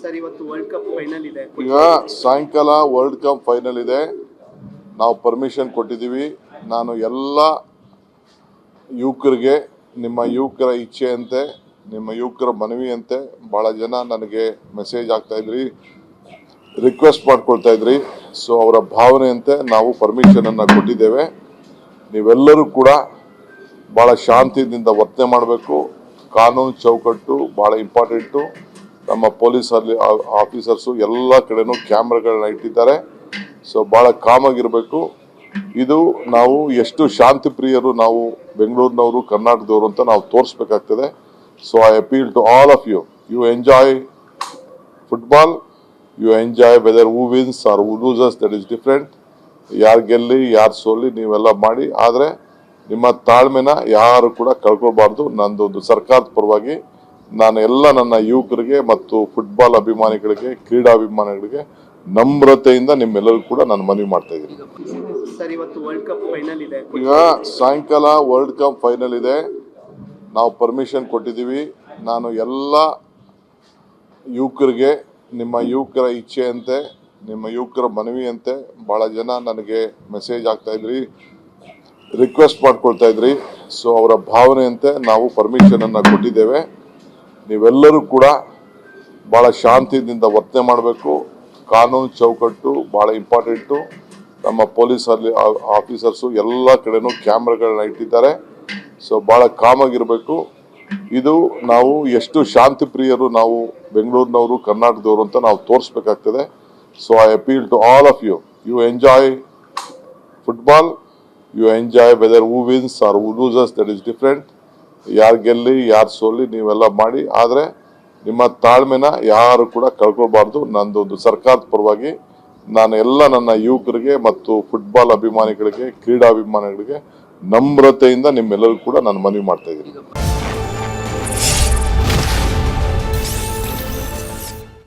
Sir ಇವತ್ತು world cup final ಇದೆ. ಈಗ ಸಾಯಂಕಾಲ ವರ್ಲ್ಡ್ ಕಪ್ ಫೈನಲ್ ಇದೆ. ನಾವು ಪರ್ಮಿಷನ್ ಕೊಟ್ಟಿದ್ದೀವಿ. ನಾನು ಎಲ್ಲ ಯುವಕರಿಗೆ ನಿಮ್ಮ ಯುವಕರ ಇಚ್ಛೆಯಂತೆ ನಿಮ್ಮ ಯುವಕರ ಮನವಿಯಂತೆ ಭಾಳ ಜನ ನನಗೆ ಮೆಸೇಜ್ ಆಗ್ತಾ ಇದ್ರಿ, ರಿಕ್ವೆಸ್ಟ್ ಮಾಡ್ಕೊಳ್ತಾ ಇದ್ರಿ. ಸೊ ಅವರ ಭಾವನೆಯಂತೆ ನಾವು ಪರ್ಮಿಷನನ್ನು ಕೊಟ್ಟಿದ್ದೇವೆ. ನೀವೆಲ್ಲರೂ ಕೂಡ ಭಾಳ ಶಾಂತಿಯಿಂದ ವರ್ತನೆ ಮಾಡಬೇಕು. ಕಾನೂನು ಚೌಕಟ್ಟು ಭಾಳ ಇಂಪಾರ್ಟೆಂಟು. ನಮ್ಮ ಪೊಲೀಸ್ ಆಫೀಸರ್ಸು ಎಲ್ಲ ಕಡೆನೂ ಕ್ಯಾಮ್ರಾಗಳನ್ನ ಇಟ್ಟಿದ್ದಾರೆ. ಸೊ ಭಾಳ ಕಾಮಾಗಿರಬೇಕು. ಇದು ನಾವು ಎಷ್ಟು ಶಾಂತಿ ಪ್ರಿಯರು ನಾವು ಬೆಂಗಳೂರಿನವರು ಕರ್ನಾಟಕದವರು ಅಂತ ನಾವು ತೋರಿಸ್ಬೇಕಾಗ್ತದೆ. So I appeal to all of you, you enjoy football, you enjoy whether who wins or who loses, that is different. ಯಾರು ಗೆಲ್ಲಿ ಯಾರು ಸೋಲಿ ನೀವೆಲ್ಲ ಮಾಡಿ, ಆದರೆ ನಿಮ್ಮ ತಾಳ್ಮೆನ ಯಾರು ಕೂಡ ಕಳ್ಕೊಳ್ಬಾರ್ದು. ನಂದೊಂದು ಸರ್ಕಾರದ ಪರವಾಗಿ ನಾನು ಎಲ್ಲ ನನ್ನ ಯುವಕರಿಗೆ ಮತ್ತು ಫುಟ್ಬಾಲ್ ಅಭಿಮಾನಿಗಳಿಗೆ, ಕ್ರೀಡಾಭಿಮಾನಿಗಳಿಗೆ ನಮ್ರತೆಯಿಂದ ನಿಮ್ಮೆಲ್ಲರಿಗೂ ಕೂಡ ನಾನು ಮನವಿ ಮಾಡ್ತಾ ಇದ್ದೀನಿ. ಸರ್ ಇವತ್ತು ವರ್ಲ್ಡ್ ಕಪ್ ಫೈನಲ್ ಇದೆ. ಈಗ ಸಾಯಂಕಾಲ ವರ್ಲ್ಡ್ ಕಪ್ ಫೈನಲ್ ಇದೆ. ನಾವು ಪರ್ಮಿಷನ್ ಕೊಟ್ಟಿದ್ದೀವಿ. ನಾನು ಎಲ್ಲ ಯುವಕರಿಗೆ ನಿಮ್ಮ ಯುವಕರ ಇಚ್ಛೆಯಂತೆ ನಿಮ್ಮ ಯುವಕರ ಮನವಿಯಂತೆ ಭಾಳ ಜನ ನನಗೆ ಮೆಸೇಜ್ ಆಗ್ತಾ ಇದ್ರಿ, ರಿಕ್ವೆಸ್ಟ್ ಮಾಡ್ಕೊಳ್ತಾ ಇದ್ರಿ. ಸೊ ಅವರ ಭಾವನೆಯಂತೆ ನಾವು ಪರ್ಮಿಷನನ್ನು ಕೊಟ್ಟಿದ್ದೇವೆ. ನೀವೆಲ್ಲರೂ ಕೂಡ ಭಾಳ ಶಾಂತಿಯಿಂದ ವರ್ತನೆ ಮಾಡಬೇಕು. ಕಾನೂನು ಚೌಕಟ್ಟು ಭಾಳ ಇಂಪಾರ್ಟೆಂಟು. ನಮ್ಮ ಪೊಲೀಸ್ ಆಫೀಸರ್ಸು ಎಲ್ಲ ಕಡೆನೂ ಕ್ಯಾಮ್ರಾಗಳನ್ನ ಇಟ್ಟಿದ್ದಾರೆ. ಸೊ ಭಾಳ ಕಾಮಾಗಿರಬೇಕು. ಇದು ನಾವು ಎಷ್ಟು ಶಾಂತಿ ಪ್ರಿಯರು ನಾವು ಬೆಂಗಳೂರಿನವರು ಕರ್ನಾಟಕದವರು ಅಂತ ನಾವು ತೋರಿಸ್ಬೇಕಾಗ್ತದೆ. So I appeal to all of you, you enjoy football, you enjoy whether who wins or who loses, that is different. ಯಾರು ಗೆಲ್ಲಿ ಯಾರು ಸೋಲಿ ನೀವೆಲ್ಲ ಮಾಡಿ, ಆದರೆ ನಿಮ್ಮ ತಾಳ್ಮೆನ ಯಾರು ಕೂಡ ಕಳ್ಕೊಳ್ಬಾರ್ದು. ನಂದೊಂದು ಸರ್ಕಾರದ ಪರವಾಗಿ ನಾನು ಎಲ್ಲ ನನ್ನ ಯುವಕರಿಗೆ ಮತ್ತು ಫುಟ್ಬಾಲ್ ಅಭಿಮಾನಿಗಳಿಗೆ, ಕ್ರೀಡಾಭಿಮಾನಿಗಳಿಗೆ ನಮ್ರತೆಯಿಂದ ನಿಮ್ಮೆಲ್ಲರಿಗೂ ಕೂಡ ನಾನು ಮನವಿ ಮಾಡ್ತಾ ಇದ್ದೀನಿ.